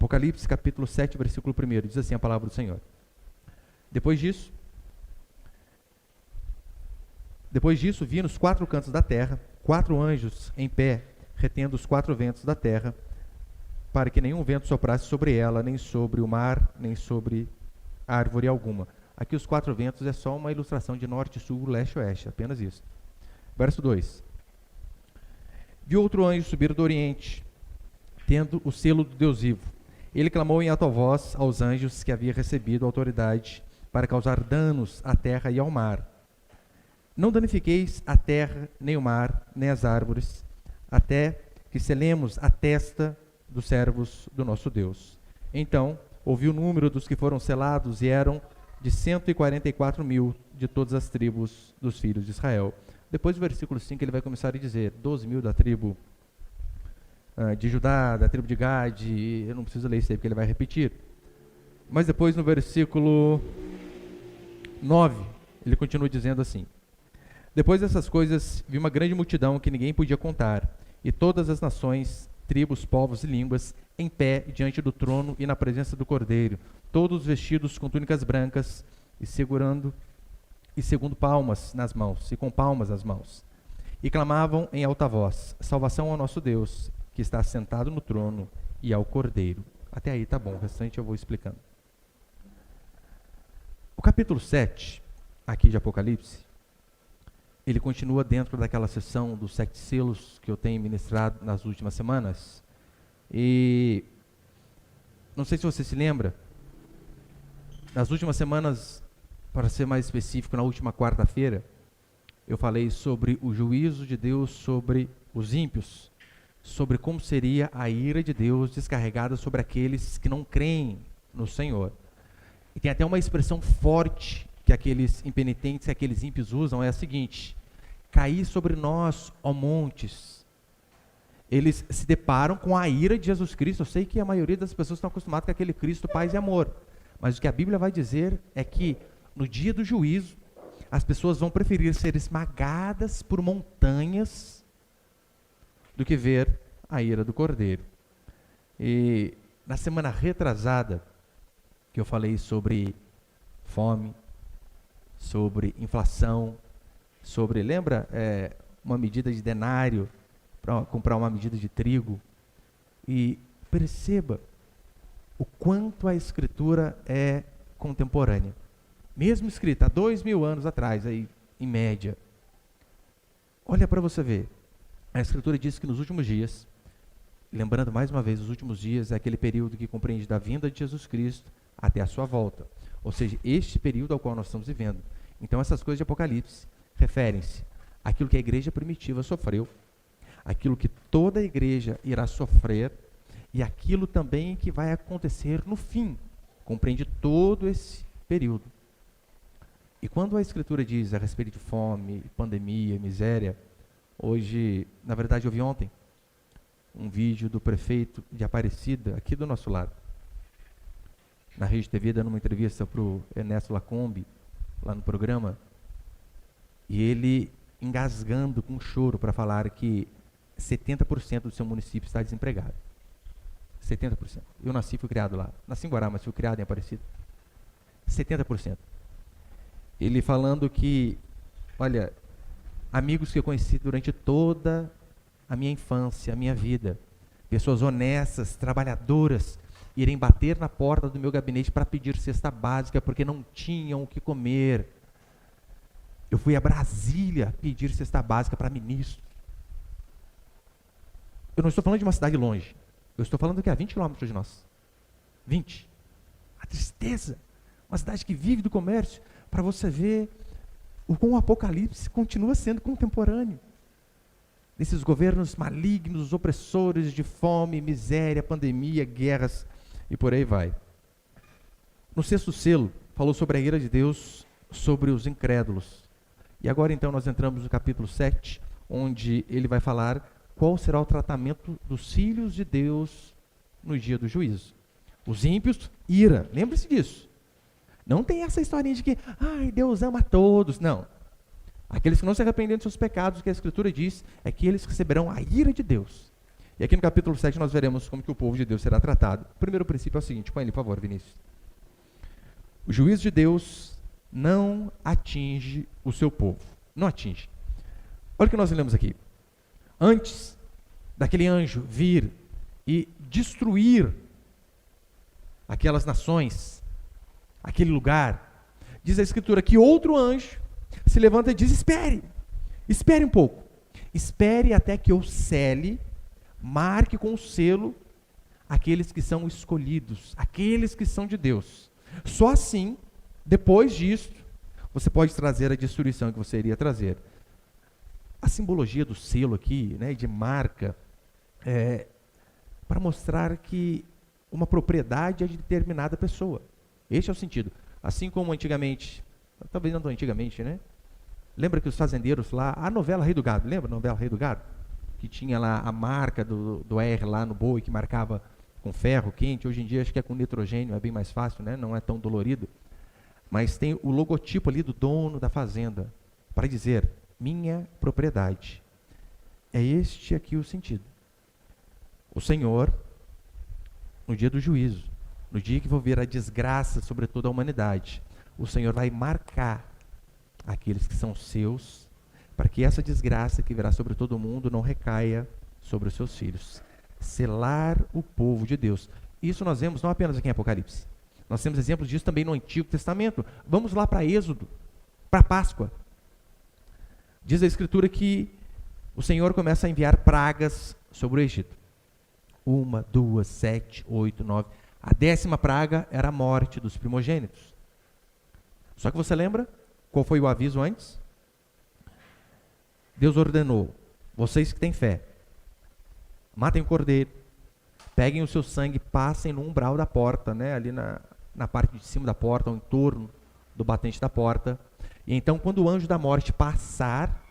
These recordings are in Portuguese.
Apocalipse capítulo 7, versículo 1, diz assim a palavra do Senhor. Depois disso, vi nos 4 cantos da terra 4 anjos em pé, retendo os 4 ventos da terra, para que nenhum vento soprasse sobre ela, nem sobre o mar, nem sobre árvore alguma. Aqui os 4 ventos é só uma ilustração de norte, sul, leste, oeste, apenas isso. Verso 2. Vi outro anjo subir do oriente, tendo o selo do Deus vivo. Ele clamou em alta voz aos anjos que havia recebido autoridade para causar danos à terra e ao mar. Não danifiqueis a terra, nem o mar, nem as árvores, até que selemos a testa dos servos do nosso Deus. Então, ouvi o número dos que foram selados e eram de 144 mil de todas as tribos dos filhos de Israel. Depois do versículo 5 ele vai começar a dizer, 12 mil da tribo de Judá, da tribo de Gade, eu não preciso ler isso aí porque ele vai repetir. Mas depois no versículo 9, ele continua dizendo assim, depois dessas coisas vi uma grande multidão que ninguém podia contar, e todas as nações, tribos, povos e línguas, em pé diante do trono e na presença do Cordeiro, todos vestidos com túnicas brancas e segundo palmas nas mãos, e com palmas nas mãos. E clamavam em alta voz, salvação ao nosso Deus, que está sentado no trono, e ao Cordeiro. Até aí tá bom, o restante eu vou explicando. O capítulo 7, aqui de Apocalipse, ele continua dentro daquela sessão dos 7 selos que eu tenho ministrado nas últimas semanas. E não sei se você se lembra, nas últimas semanas, para ser mais específico, na última quarta-feira, eu falei sobre o juízo de Deus sobre os ímpios, sobre como seria a ira de Deus descarregada sobre aqueles que não creem no Senhor. E tem até uma expressão forte que aqueles impenitentes, aqueles ímpios usam, é a seguinte: caí sobre nós, ó montes. Eles se deparam com a ira de Jesus Cristo. Eu sei que a maioria das pessoas estão acostumadas com aquele Cristo paz e amor, mas o que a Bíblia vai dizer é que no dia do juízo, as pessoas vão preferir ser esmagadas por montanhas do que ver a ira do Cordeiro. E na semana retrasada, que eu falei sobre fome, sobre inflação, sobre, lembra, uma medida de denário para comprar uma medida de trigo? E perceba o quanto a Escritura é contemporânea. Mesmo escrita há 2000 anos atrás, aí, em média. Olha para você ver. A Escritura diz que nos últimos dias, lembrando mais uma vez, os últimos dias é aquele período que compreende da vinda de Jesus Cristo até a sua volta. Ou seja, este período ao qual nós estamos vivendo. Então essas coisas de Apocalipse referem-se àquilo que a igreja primitiva sofreu, aquilo que toda a igreja irá sofrer e aquilo também que vai acontecer no fim. Compreende todo esse período. E quando a Escritura diz a respeito de fome, pandemia, miséria, hoje, na verdade eu vi ontem, um vídeo do prefeito de Aparecida, aqui do nosso lado, na Rede TV, dando uma entrevista para o Ernesto Lacombe, lá no programa, e ele engasgando com choro para falar que 70% do seu município está desempregado. 70%. Eu nasci e fui criado lá. Nasci em Guará, mas fui criado em Aparecida. 70%. Ele falando que, olha, amigos que eu conheci durante toda a minha infância, a minha vida, pessoas honestas, trabalhadoras, irem bater na porta do meu gabinete para pedir cesta básica porque não tinham o que comer. Eu fui a Brasília pedir cesta básica para ministro. Eu não estou falando de uma cidade longe. Eu estou falando que é a 20 quilômetros de nós. 20. A tristeza. Uma cidade que vive do comércio, para você ver o como o Apocalipse continua sendo contemporâneo. Desses governos malignos, opressores de fome, miséria, pandemia, guerras e por aí vai. No 6º selo, falou sobre a ira de Deus sobre os incrédulos. E agora então nós entramos no capítulo 7, onde ele vai falar qual será o tratamento dos filhos de Deus no dia do juízo. Os ímpios, ira. Lembre-se disso. Não tem essa historinha de que, Deus ama a todos. Não. Aqueles que não se arrependem dos seus pecados, o que a Escritura diz é que eles receberão a ira de Deus. E aqui no capítulo 7 nós veremos como que o povo de Deus será tratado. O primeiro princípio é o seguinte, põe ele, por favor, Vinícius. O juízo de Deus não atinge o seu povo. Não atinge. Olha o que nós lemos aqui. Antes daquele anjo vir e destruir aquelas nações, aquele lugar, diz a Escritura que outro anjo se levanta e diz, espere um pouco, espere até que eu sele, marque com o selo aqueles que são escolhidos, aqueles que são de Deus. Só assim, depois disso, você pode trazer a destruição que você iria trazer. A simbologia do selo aqui, né, de marca, para mostrar que uma propriedade é de determinada pessoa. Este é o sentido. Assim como antigamente, talvez não tão antigamente, né? Lembra que os fazendeiros lá, a novela Rei do Gado, lembra a novela Rei do Gado? Que tinha lá a marca do R lá no boi, que marcava com ferro quente. Hoje em dia acho que é com nitrogênio, é bem mais fácil, né? Não é tão dolorido. Mas tem o logotipo ali do dono da fazenda, para dizer, minha propriedade. É este aqui o sentido. O Senhor, no dia do juízo, no dia que for vir a desgraça sobre toda a humanidade, o Senhor vai marcar aqueles que são seus, para que essa desgraça que virá sobre todo mundo não recaia sobre os seus filhos. Selar o povo de Deus. Isso nós vemos não apenas aqui em Apocalipse. Nós temos exemplos disso também no Antigo Testamento. Vamos lá para Êxodo, para Páscoa. Diz a Escritura que o Senhor começa a enviar pragas sobre o Egito. 1, 2, 7, 8, 9. A 10ª praga era a morte dos primogênitos. Só que você lembra qual foi o aviso antes? Deus ordenou, vocês que têm fé, matem o cordeiro, peguem o seu sangue, passem no umbral da porta, né, ali na parte de cima da porta, ao entorno do batente da porta. E então, quando o anjo da morte passar,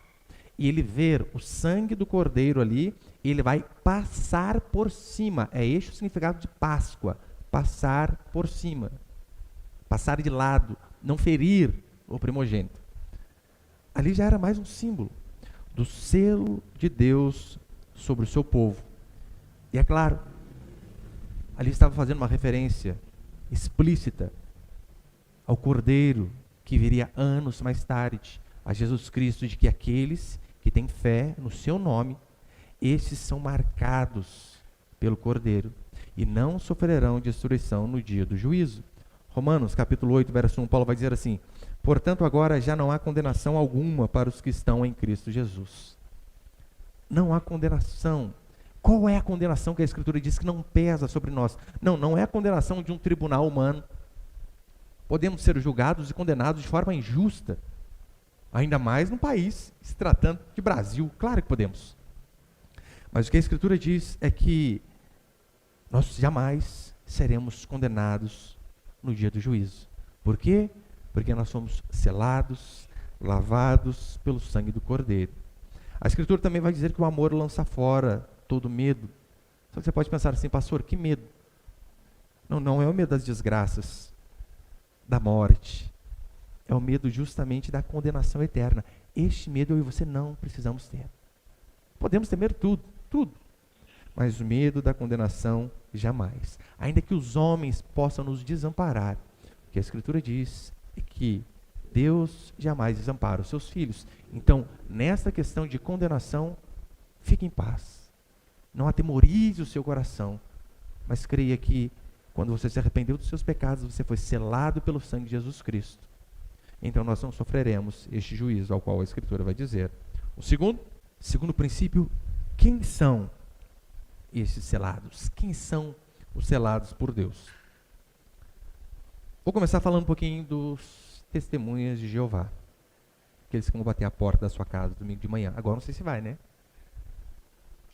e ele ver o sangue do cordeiro ali, ele vai passar por cima. É este o significado de Páscoa, passar por cima, passar de lado, não ferir o primogênito. Ali já era mais um símbolo do selo de Deus sobre o seu povo. E é claro, ali estava fazendo uma referência explícita ao Cordeiro que viria anos mais tarde, a Jesus Cristo, de que aqueles que têm fé no seu nome, esses são marcados pelo Cordeiro e não sofrerão destruição no dia do juízo. Romanos capítulo 8, verso 1, Paulo vai dizer assim, portanto agora já não há condenação alguma para os que estão em Cristo Jesus. Não há condenação. Qual é a condenação que a Escritura diz que não pesa sobre nós? Não é a condenação de um tribunal humano. Podemos ser julgados e condenados de forma injusta, ainda mais num país se tratando de Brasil. Claro que podemos. Mas o que a Escritura diz é que nós jamais seremos condenados no dia do juízo. Por quê? Porque nós somos selados, lavados pelo sangue do Cordeiro. A Escritura também vai dizer que o amor lança fora todo medo. Só que você pode pensar assim, pastor, que medo? Não é o medo das desgraças, da morte. É o medo justamente da condenação eterna. Este medo eu e você não precisamos ter. Podemos temer tudo. Mas o medo da condenação, jamais. Ainda que os homens possam nos desamparar, o que a Escritura diz é que Deus jamais desampara os seus filhos. Então, nesta questão de condenação, fique em paz. Não atemorize o seu coração, mas creia que quando você se arrependeu dos seus pecados, você foi selado pelo sangue de Jesus Cristo. Então nós não sofreremos este juízo ao qual a Escritura vai dizer. O segundo princípio, quem são esses selados? Quem são os selados por Deus? Vou começar falando um pouquinho dos testemunhas de Jeová. Aqueles que vão bater a porta da sua casa domingo de manhã. Agora não sei se vai, né?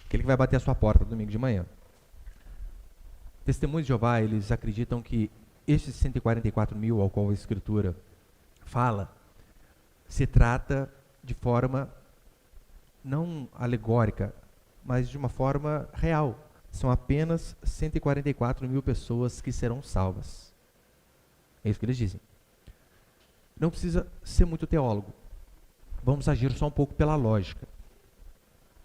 Aquele que vai bater a sua porta domingo de manhã. Testemunhos de Jeová, eles acreditam que estes 144 mil ao qual a Escritura fala, se trata de forma não alegórica, mas de uma forma real. São apenas 144 mil pessoas que serão salvas. É isso que eles dizem. Não precisa ser muito teólogo. Vamos agir só um pouco pela lógica.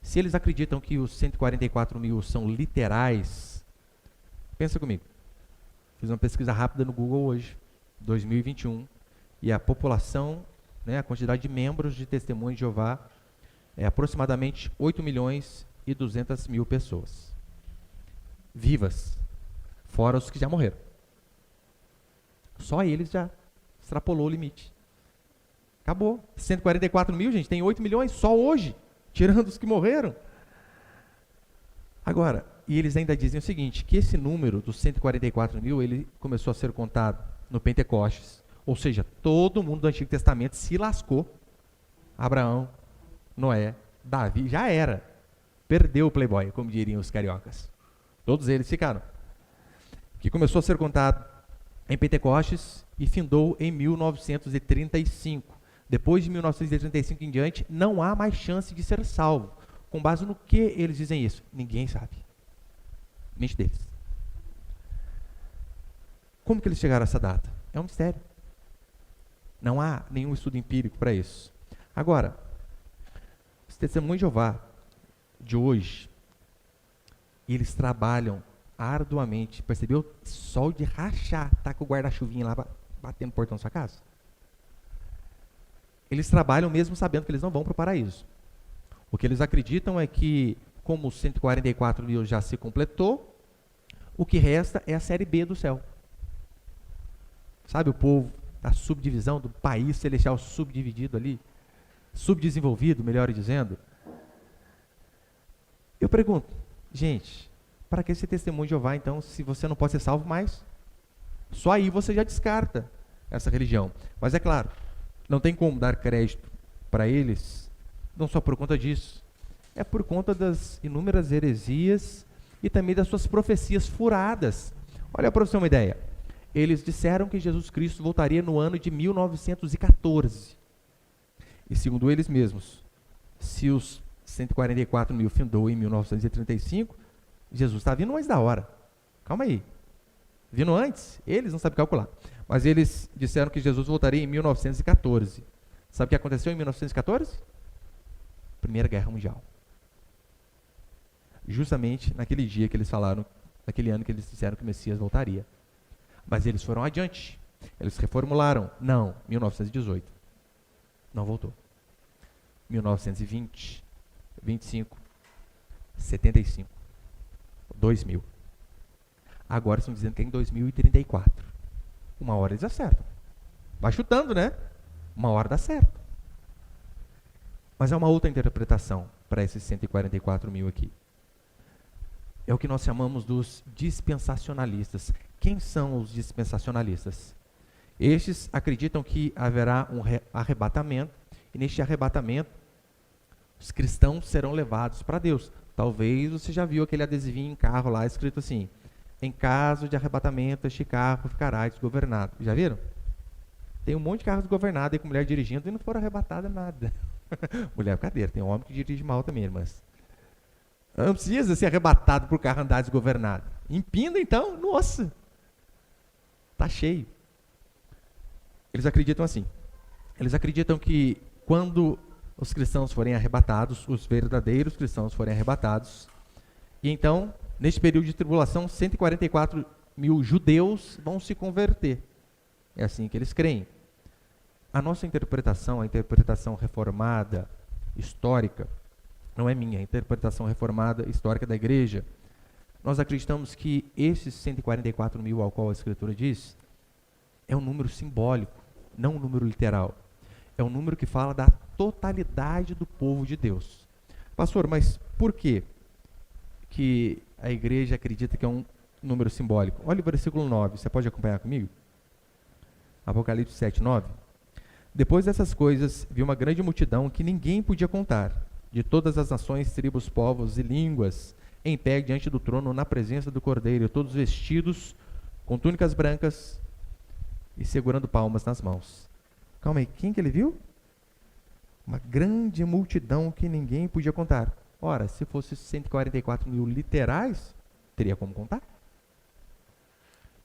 Se eles acreditam que os 144 mil são literais, pensa comigo. Fiz uma pesquisa rápida no Google hoje, 2021, e a população, né, a quantidade de membros de Testemunho de Jeová é aproximadamente 8 milhões e 200 mil pessoas vivas, fora os que já morreram. Só eles já extrapolou o limite. Acabou. 144 mil, gente, tem 8 milhões só hoje, tirando os que morreram. Agora, e eles ainda dizem o seguinte, que esse número dos 144 mil, ele começou a ser contado no Pentecostes. Ou seja, todo mundo do Antigo Testamento se lascou. Abraão, Noé, Davi, já era. Perdeu o playboy, como diriam os cariocas. Todos eles ficaram. Que começou a ser contado em Pentecostes e findou em 1935. Depois de 1935 em diante, não há mais chance de ser salvo. Com base no que eles dizem isso? Ninguém sabe. Mente deles. Como que eles chegaram a essa data? É um mistério. Não há nenhum estudo empírico para isso. Agora, os testemunhos de Jeová de hoje, eles trabalham arduamente. Percebeu? Sol de rachar, tá com o guarda-chuvinha lá batendo no portão da sua casa. Eles trabalham mesmo sabendo que eles não vão para o paraíso. O que eles acreditam é que, como os 144 mil já se completou, o que resta é a série B do céu. Sabe o povo da subdivisão do país celestial subdividido ali? Subdesenvolvido, melhor dizendo. Eu pergunto, gente, para que esse testemunho de Jeová, então, se você não pode ser salvo mais? Só aí você já descarta essa religião. Mas é claro, não tem como dar crédito para eles, não só por conta disso, é por conta das inúmeras heresias e também das suas profecias furadas. Olha para você ter uma ideia. Eles disseram que Jesus Cristo voltaria no ano de 1914. E segundo eles mesmos, se os 144 mil findou em 1935, Jesus está vindo antes da hora. Calma aí. Vindo antes? Eles não sabem calcular. Mas eles disseram que Jesus voltaria em 1914. Sabe o que aconteceu em 1914? Primeira Guerra Mundial. Justamente naquele dia que eles falaram, naquele ano que eles disseram que o Messias voltaria. Mas eles foram adiante. Eles reformularam. Não, 1918. Não voltou. 1920, 25, 75, 2000. Agora estão dizendo que é em 2034. Uma hora eles acertam. Vai chutando, né? Uma hora dá certo. Mas há uma outra interpretação para esses 144 mil aqui. É o que nós chamamos dos dispensacionalistas. Quem são os dispensacionalistas? Estes acreditam que haverá um arrebatamento, e neste arrebatamento, os cristãos serão levados para Deus. Talvez você já viu aquele adesivinho em carro lá, escrito assim, em caso de arrebatamento, este carro ficará desgovernado. Já viram? Tem um monte de carro desgovernado aí com mulher dirigindo e não foram arrebatadas nada. Mulher cadeira, tem um homem que dirige mal também, mas não precisa ser arrebatado por carro andar desgovernado. Empina então, nossa, tá cheio. Eles acreditam assim. Eles acreditam que quando os cristãos forem arrebatados, os verdadeiros cristãos forem arrebatados, e então, neste período de tribulação, 144 mil judeus vão se converter. É assim que eles creem. A nossa interpretação, a interpretação reformada, histórica, não é minha, a interpretação reformada, histórica da igreja, nós acreditamos que esses 144 mil ao qual a Escritura diz, é um número simbólico, não um número literal. É um número que fala da totalidade do povo de Deus. Pastor, mas por que a igreja acredita que é um número simbólico? Olha o versículo 9, você pode acompanhar comigo? Apocalipse 7, 9. Depois dessas coisas, vi uma grande multidão que ninguém podia contar, de todas as nações, tribos, povos e línguas, em pé diante do trono, na presença do Cordeiro, todos vestidos com túnicas brancas e segurando palmas nas mãos. Calma aí, quem que ele viu? Uma grande multidão que ninguém podia contar. Ora, se fosse 144 mil literais, teria como contar?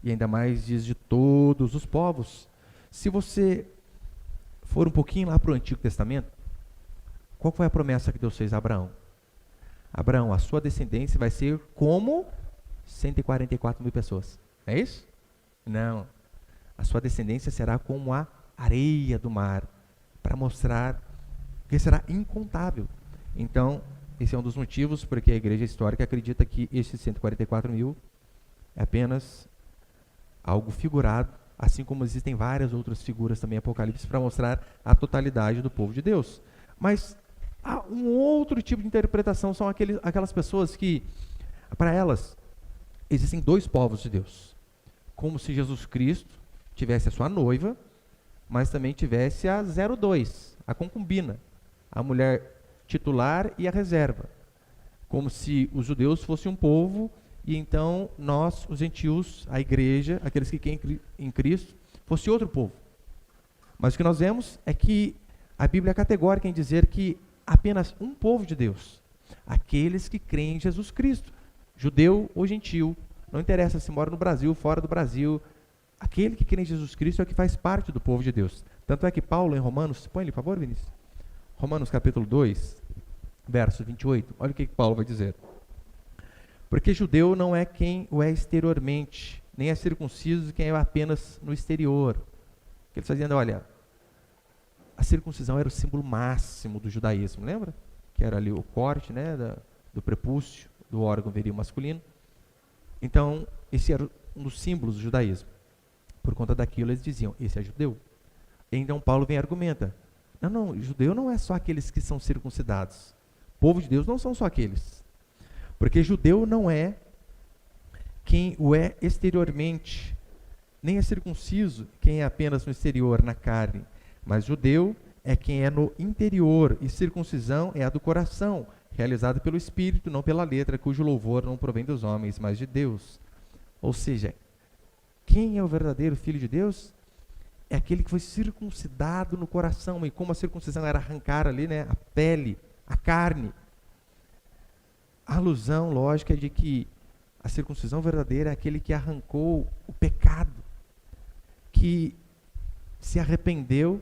E ainda mais diz de todos os povos. Se você for um pouquinho lá para o Antigo Testamento, qual foi a promessa que Deus fez a Abraão? Abraão, a sua descendência vai ser como 144 mil pessoas. É isso? Não. A sua descendência será como a areia do mar, para mostrar que será incontável. Então, esse é um dos motivos porque a igreja histórica acredita que esses 144 mil é apenas algo figurado, assim como existem várias outras figuras também em Apocalipse para mostrar a totalidade do povo de Deus. Mas há um outro tipo de interpretação, são aquelas pessoas que, para elas, existem dois povos de Deus. Como se Jesus Cristo tivesse a sua noiva, mas também tivesse a 02, a concubina, a mulher titular e a reserva. Como se os judeus fossem um povo e então nós, os gentios, a igreja, aqueles que creem em Cristo, fosse outro povo. Mas o que nós vemos é que a Bíblia é categórica em dizer que apenas um povo de Deus, aqueles que creem em Jesus Cristo, judeu ou gentil, não interessa se mora no Brasil, fora do Brasil, aquele que crê em Jesus Cristo é o que faz parte do povo de Deus. Tanto é que Paulo em Romanos, põe ele, por favor, Vinícius. Romanos capítulo 2, verso 28, olha o que Paulo vai dizer. Porque judeu não é quem o é exteriormente, nem é circunciso quem é apenas no exterior. Ele está dizendo, olha, a circuncisão era o símbolo máximo do judaísmo, lembra? Que era ali o corte, né, do prepúcio, do órgão viril masculino. Então, esse era um dos símbolos do judaísmo. Por conta daquilo, eles diziam, esse é judeu. E então Paulo vem e argumenta, não, judeu não é só aqueles que são circuncidados. Povo de Deus não são só aqueles. Porque judeu não é quem o é exteriormente, nem é circunciso quem é apenas no exterior, na carne. Mas judeu é quem é no interior, e circuncisão é a do coração, realizada pelo Espírito, não pela letra, cujo louvor não provém dos homens, mas de Deus. Ou seja, quem é o verdadeiro Filho de Deus? É aquele que foi circuncidado no coração, e como a circuncisão era arrancar ali, né, a pele, a carne. A alusão lógica é de que a circuncisão verdadeira é aquele que arrancou o pecado, que se arrependeu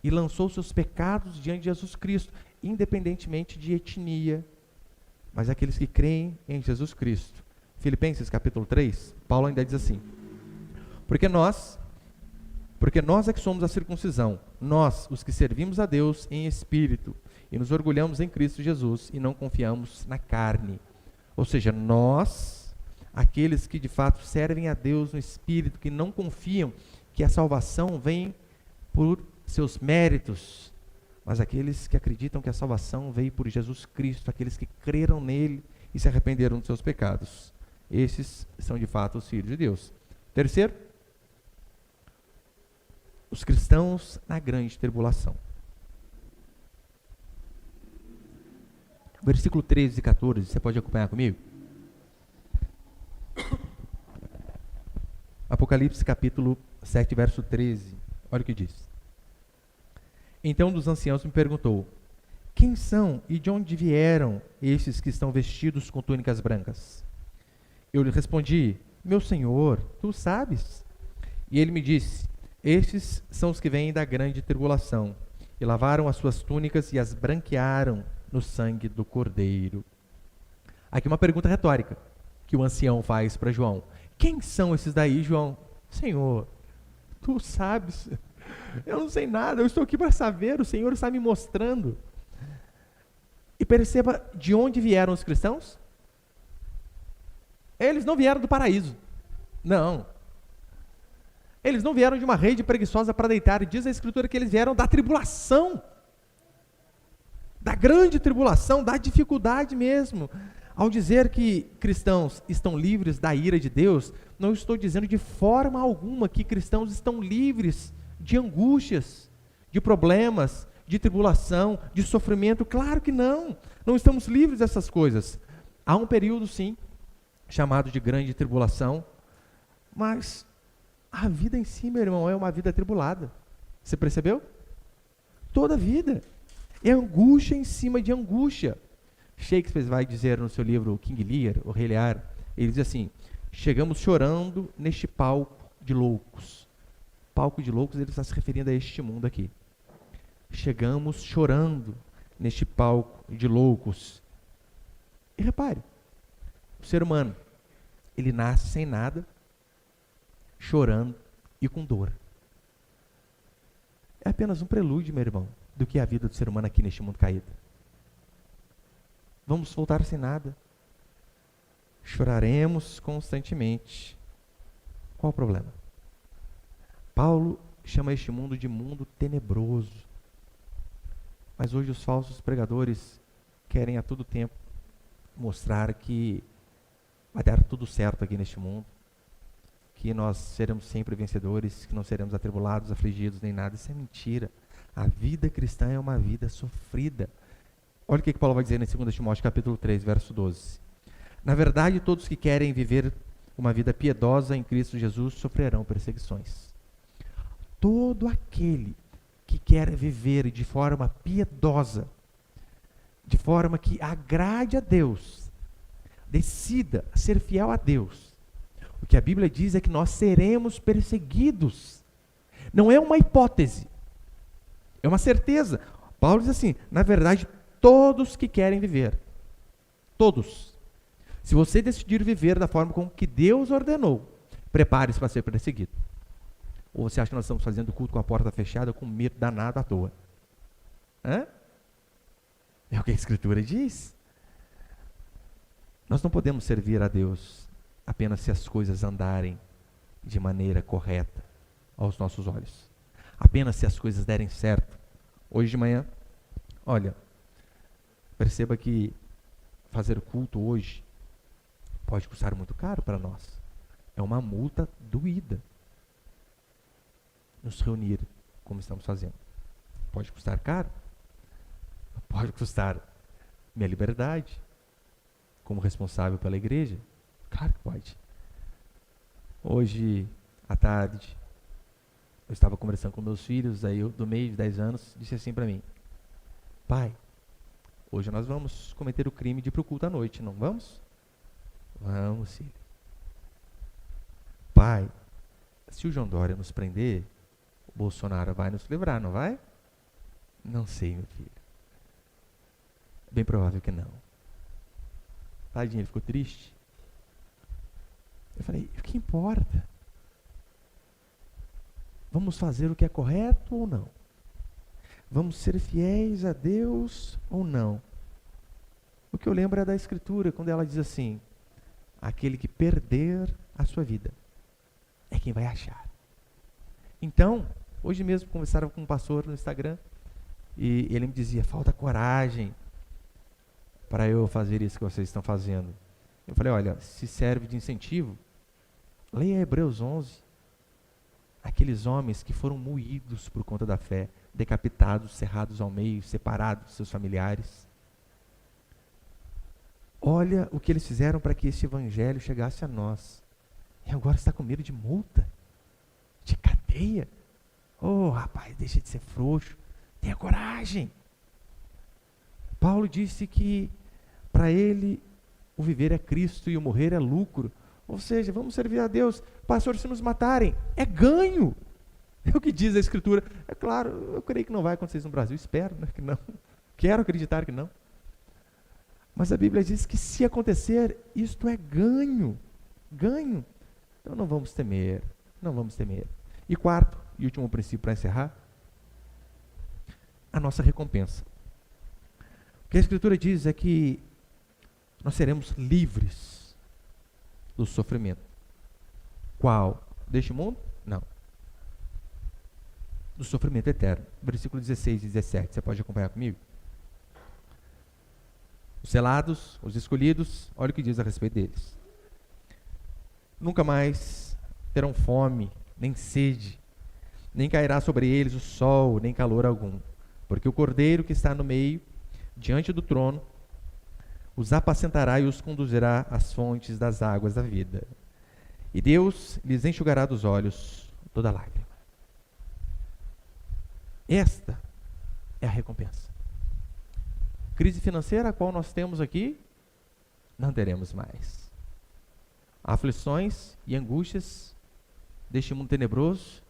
e lançou seus pecados diante de Jesus Cristo, independentemente de etnia, mas aqueles que creem em Jesus Cristo. Filipenses capítulo 3, Paulo ainda diz assim, porque nós é que somos a circuncisão, nós, os que servimos a Deus em espírito, e nos orgulhamos em Cristo Jesus, e não confiamos na carne. Ou seja, nós, aqueles que de fato servem a Deus no espírito, que não confiam que a salvação vem por seus méritos, mas aqueles que acreditam que a salvação veio por Jesus Cristo, aqueles que creram nele e se arrependeram dos seus pecados. Esses são de fato os filhos de Deus. Terceiro, os cristãos na grande tribulação. Versículo 13 e 14, você pode acompanhar comigo? Apocalipse capítulo 7, verso 13. Olha o que diz. Então um dos anciãos me perguntou, quem são e de onde vieram estes que estão vestidos com túnicas brancas? Eu lhe respondi, meu senhor, tu sabes. E ele me disse, estes são os que vêm da grande tribulação, e lavaram as suas túnicas e as branquearam no sangue do Cordeiro. Aqui uma pergunta retórica que o ancião faz para João. Quem são esses daí, João? Senhor, tu sabes. Eu não sei nada, eu estou aqui para saber, o Senhor está me mostrando. E perceba de onde vieram os cristãos? Eles não vieram do paraíso. Não. Eles não vieram de uma rede preguiçosa para deitar. Diz a Escritura que eles vieram da tribulação. Da grande tribulação, da dificuldade mesmo. Ao dizer que cristãos estão livres da ira de Deus, não estou dizendo de forma alguma que cristãos estão livres de angústias, de problemas, de tribulação, de sofrimento. Claro que não. Não estamos livres dessas coisas. Há um período, sim, chamado de grande tribulação, mas a vida em si, meu irmão, é uma vida atribulada. Você percebeu? Toda vida é angústia em cima de angústia. Shakespeare vai dizer no seu livro King Lear, o Rei Lear, ele diz assim, chegamos chorando neste palco de loucos. Palco de loucos, ele está se referindo a este mundo aqui. Chegamos chorando neste palco de loucos. E repare, o ser humano, ele nasce sem nada, chorando e com dor. É apenas um prelúdio, meu irmão, do que é a vida do ser humano aqui neste mundo caído. Vamos voltar sem nada. Choraremos constantemente. Qual o problema? Paulo chama este mundo de mundo tenebroso. Mas hoje os falsos pregadores querem a todo tempo mostrar que vai dar tudo certo aqui neste mundo, que nós seremos sempre vencedores, que não seremos atribulados, afligidos, nem nada. Isso é mentira. A vida cristã é uma vida sofrida. Olha o que Paulo vai dizer em 2 Timóteo capítulo 3, verso 12. Na verdade, todos que querem viver uma vida piedosa em Cristo Jesus sofrerão perseguições. Todo aquele que quer viver de forma piedosa, de forma que agrade a Deus, decida ser fiel a Deus. O que a Bíblia diz é que nós seremos perseguidos. Não é uma hipótese, é uma certeza. Paulo diz assim, na verdade, todos que querem viver, todos. Se você decidir viver da forma como que Deus ordenou, prepare-se para ser perseguido. Ou você acha que nós estamos fazendo culto com a porta fechada, com medo danado à toa? Hã? É o que a Escritura diz. Nós não podemos servir a Deus apenas se as coisas andarem de maneira correta aos nossos olhos. Apenas se as coisas derem certo. Hoje de manhã, olha, perceba que fazer culto hoje pode custar muito caro para nós. É uma multa doída. Nos reunir como estamos fazendo. Pode custar caro. Pode custar minha liberdade como responsável pela igreja. Claro que pode. Hoje, à tarde, eu estava conversando com meus filhos, aí eu, do meio de 10 anos, disse assim para mim: pai, hoje nós vamos cometer o crime de ir para o culto à noite, não vamos? Vamos, filho. Pai, se o João Dória nos prender, o Bolsonaro vai nos livrar, não vai? Não sei, meu filho. Bem provável que não. Tadinho, ele ficou triste. Eu falei, o que importa? Vamos fazer o que é correto ou não? Vamos ser fiéis a Deus ou não? O que eu lembro é da Escritura, quando ela diz assim, aquele que perder a sua vida é quem vai achar. Então, hoje mesmo conversava com um pastor no Instagram e ele me dizia, falta coragem para eu fazer isso que vocês estão fazendo. Eu falei, olha, se serve de incentivo, leia Hebreus 11. Aqueles homens que foram moídos por conta da fé, decapitados, cerrados ao meio, separados de seus familiares. Olha o que eles fizeram para que este evangelho chegasse a nós. E agora está com medo de multa, de cadeia. Oh, rapaz, deixa de ser frouxo. Tenha coragem. Paulo disse que para ele o viver é Cristo e o morrer é lucro. Ou seja, vamos servir a Deus. Pastor, se nos matarem, é ganho. É o que diz a Escritura. É claro, eu creio que não vai acontecer isso no Brasil. Espero, né, que não. Quero acreditar que não. Mas a Bíblia diz que se acontecer, isto é ganho. Ganho. Então não vamos temer. Não vamos temer. E quarto e último princípio para encerrar, a nossa recompensa. O que a Escritura diz é que nós seremos livres do sofrimento. Qual? Deste mundo? Não. Do sofrimento eterno. Versículo 16 e 17. Você pode acompanhar comigo? Os selados, os escolhidos, olha o que diz a respeito deles. Nunca mais terão fome, nem sede, nem cairá sobre eles o sol, nem calor algum. Porque o Cordeiro que está no meio, diante do trono, os apacentará e os conduzirá às fontes das águas da vida. E Deus lhes enxugará dos olhos toda lágrima. Esta é a recompensa. Crise financeira, a qual nós temos aqui, não teremos mais. Aflições e angústias deste mundo tenebroso,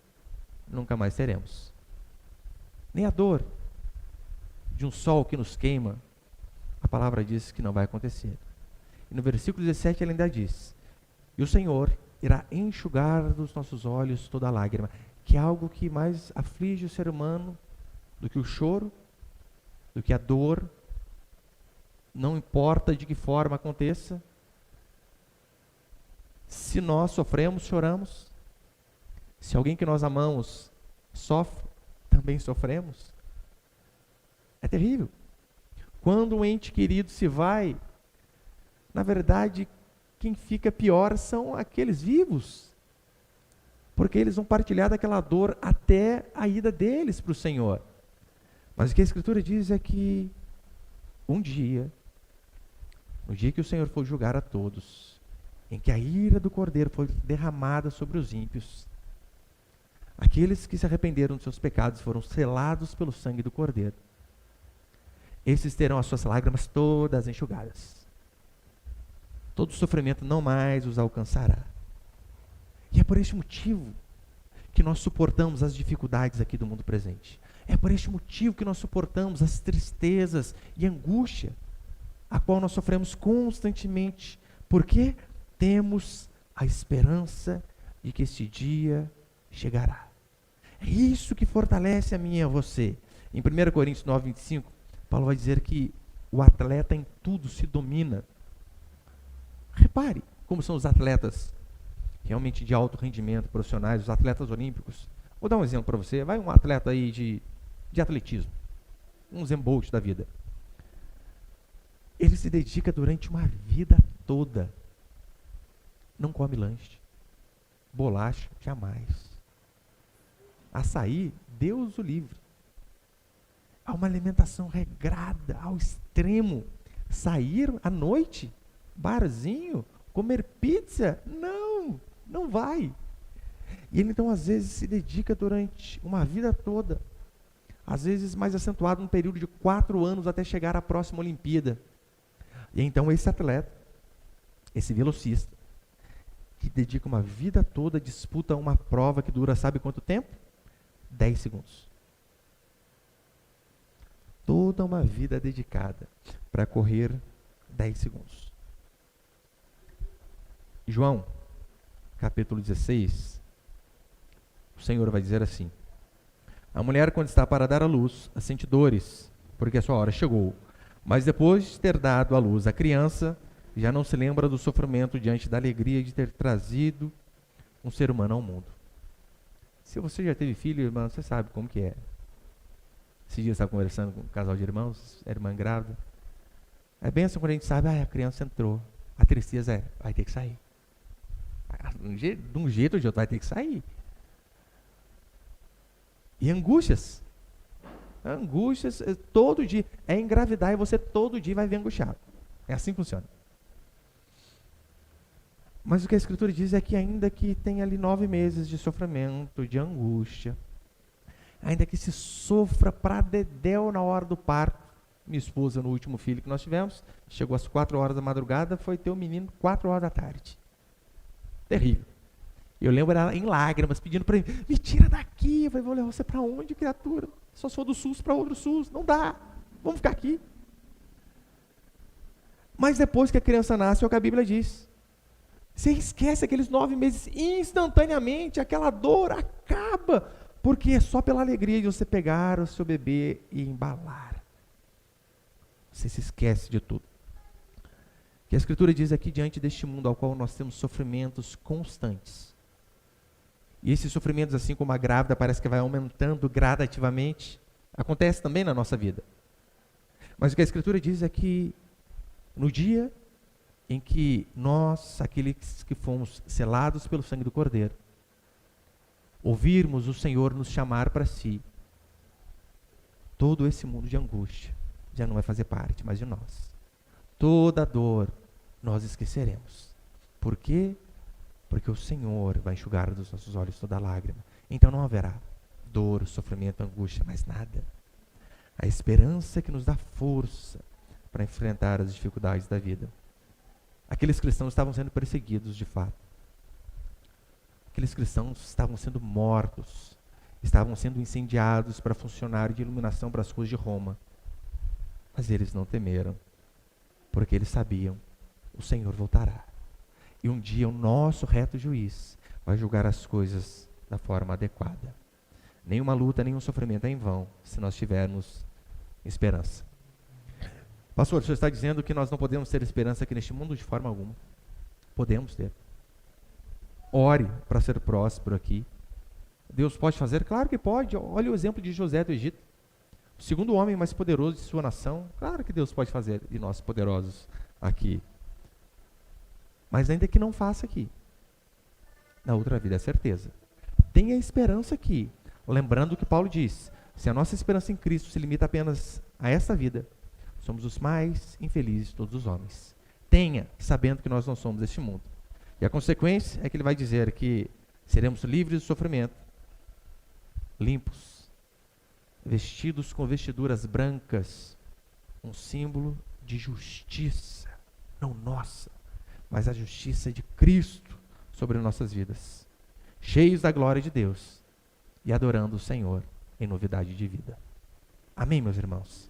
nunca mais teremos. Nem a dor de um sol que nos queima, a palavra diz que não vai acontecer. E no versículo 17 ele ainda diz: e o Senhor irá enxugar dos nossos olhos toda lágrima, que é algo que mais aflige o ser humano do que o choro, do que a dor, não importa de que forma aconteça. Se nós sofremos, choramos. Se alguém que nós amamos sofre, também sofremos. É terrível. Quando um ente querido se vai, na verdade, quem fica pior são aqueles vivos, porque eles vão partilhar daquela dor até a ida deles para o Senhor. Mas o que a Escritura diz é que um dia, no dia que o Senhor for julgar a todos, em que a ira do Cordeiro foi derramada sobre os ímpios, aqueles que se arrependeram dos seus pecados foram selados pelo sangue do Cordeiro. Esses terão as suas lágrimas todas enxugadas. Todo sofrimento não mais os alcançará. E é por este motivo que nós suportamos as dificuldades aqui do mundo presente. É por este motivo que nós suportamos as tristezas e angústia, a qual nós sofremos constantemente, porque temos a esperança de que esse dia chegará. É isso que fortalece a mim e a você. Em 1 Coríntios 9, 25, Paulo vai dizer que o atleta em tudo se domina. Repare como são os atletas realmente de alto rendimento, profissionais, os atletas olímpicos. Vou dar um exemplo para você. Vai um atleta aí de atletismo, um Usain Bolt da vida. Ele se dedica durante uma vida toda. Não come lanche, bolacha, jamais. Açaí, Deus o livre. Há uma alimentação regrada, ao extremo. Sair à noite, barzinho, comer pizza, não vai. E ele então às vezes se dedica durante uma vida toda, às vezes mais acentuado num período de 4 anos até chegar à próxima Olimpíada. E então esse atleta, esse velocista, que dedica uma vida toda, disputa uma prova que dura sabe quanto tempo? 10 segundos. Toda uma vida dedicada para correr 10 segundos. João, capítulo 16, o Senhor vai dizer assim: a mulher, quando está para dar à luz, sente dores, porque a sua hora chegou. Mas depois de ter dado à luz a criança, já não se lembra do sofrimento diante da alegria de ter trazido um ser humano ao mundo. Se você já teve filho, irmão, você sabe como que é. Esses dias eu estava conversando com um casal de irmãos, a irmã grávida. É bem assim quando a gente sabe, a criança entrou. A tristeza vai ter que sair. De um jeito ou de outro vai ter que sair. E angústias, todo dia, é engravidar e você todo dia vai ver angustiado. É assim que funciona. Mas o que a Escritura diz é que ainda que tenha ali 9 meses de sofrimento, de angústia, ainda que se sofra pra dedéu na hora do parto, minha esposa no último filho que nós tivemos, chegou às 4 horas da madrugada, foi ter o menino 4 horas da tarde. Terrível. Eu lembro ela em lágrimas, pedindo para mim, me tira daqui. Eu falei, vou levar você para onde, criatura? Só sou do SUS para outro SUS, não dá, vamos ficar aqui. Mas depois que a criança nasce, é o que a Bíblia diz. Você esquece aqueles 9 meses, instantaneamente, aquela dor acaba, porque é só pela alegria de você pegar o seu bebê e embalar. Você se esquece de tudo. Que a Escritura diz aqui, diante deste mundo ao qual nós temos sofrimentos constantes. E esses sofrimentos, assim como a grávida, parece que vai aumentando gradativamente. Acontece também na nossa vida. Mas o que a Escritura diz é que no dia em que nós, aqueles que fomos selados pelo sangue do Cordeiro, ouvirmos o Senhor nos chamar para si, todo esse mundo de angústia já não vai fazer parte mais de nós. Toda dor nós esqueceremos. Por quê? Porque o Senhor vai enxugar dos nossos olhos toda lágrima. Então não haverá dor, sofrimento, angústia, mais nada. A esperança que nos dá força para enfrentar as dificuldades da vida. Aqueles cristãos estavam sendo perseguidos de fato. Aqueles cristãos estavam sendo mortos. Estavam sendo incendiados para funcionário de iluminação para as ruas de Roma. Mas eles não temeram, porque eles sabiam o Senhor voltará. E um dia o nosso reto juiz vai julgar as coisas da forma adequada. Nenhuma luta, nenhum sofrimento é em vão, se nós tivermos esperança. Pastor, o senhor está dizendo que nós não podemos ter esperança aqui neste mundo de forma alguma? Podemos ter. Ore para ser próspero aqui. Deus pode fazer? Claro que pode. Olha o exemplo de José do Egito. O segundo homem mais poderoso de sua nação. Claro que Deus pode fazer de nós poderosos aqui. Mas ainda que não faça aqui, na outra vida é certeza. Tenha esperança aqui. Lembrando o que Paulo diz. Se a nossa esperança em Cristo se limita apenas a essa vida, somos os mais infelizes de todos os homens. Tenha, sabendo que nós não somos deste mundo. E a consequência é que ele vai dizer que seremos livres do sofrimento, limpos, vestidos com vestiduras brancas, um símbolo de justiça, não nossa, mas a justiça de Cristo sobre nossas vidas, cheios da glória de Deus e adorando o Senhor em novidade de vida. Amém, meus irmãos?